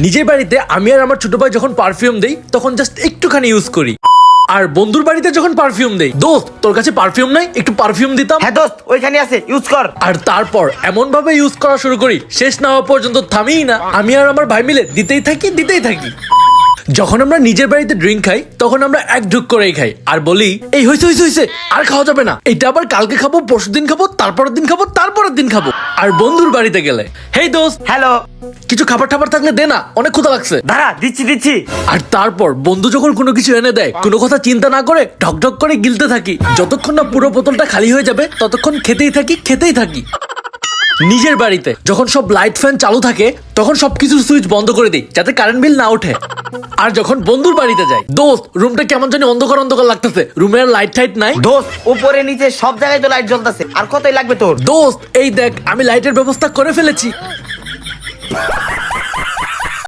নিজের বাড়িতে আমি আর আমার ছোট ভাই যখন পারফিউম দেই তখন জাস্ট একটুখানি ইউজ করি, আর বন্ধুর বাড়িতে যখন পারফিউম দেই, দোস্ত তোর কাছে পারফিউম নাই, একটু পারফিউম দিতাম। হ্যাঁ দোস্ত, ওইখানে আছে, ইউজ কর। আর তারপর এমন ভাবে ইউজ করা শুরু করি, শেষ না হওয়া পর্যন্ত থামিই না। আমি আর আমার ভাই মিলে দিতেই থাকি। যখন আমরা নিজের বাড়িতে ড্রিঙ্ক খাই তখন আমরা এক ঢুক করেই খাই আর বলি এই হইছে আর খাওয়া যাবে না, এটা আবার কালকে খাবো, পরশুদিন খাবো, তারপরের দিন খাবো, তারপরের দিন খাবো। আর বন্ধুর বাড়িতে গেলে হেই দোস্ত হ্যালো, কিছু খাবার টাবার থাকলে দে না, অনেক ক্ষুধা লাগছে। দাঁড়া দিচ্ছি। আর তারপর বন্ধু যখন কোনো কিছু এনে দেয়, কোনো কথা চিন্তা না করে ঢকঢক করে গিলতে থাকি, যতক্ষণ না পুরো বোতলটা খালি হয়ে যাবে ততক্ষণ খেতেই থাকি। নিজের বাড়িতে যখন সব লাইট ফ্যান চালু থাকে তখন সবকিছুর সুইচ বন্ধ করে দিই যাতে কারেন্ট বিল না ওঠে। আর যখন বন্ধুর বাড়িতে যাই, দোস্ত রুমটা কেমন জানি অন্ধকার লাগতেছে, রুমে আর লাইট টাইট নাই। দোস্ত উপরে নিচে সব জায়গায় তো লাইট জ্বলতেছে, আর কতই লাগবে তোর? দোস্ত এই দেখ আমি লাইটের ব্যবস্থা করে ফেলেছি।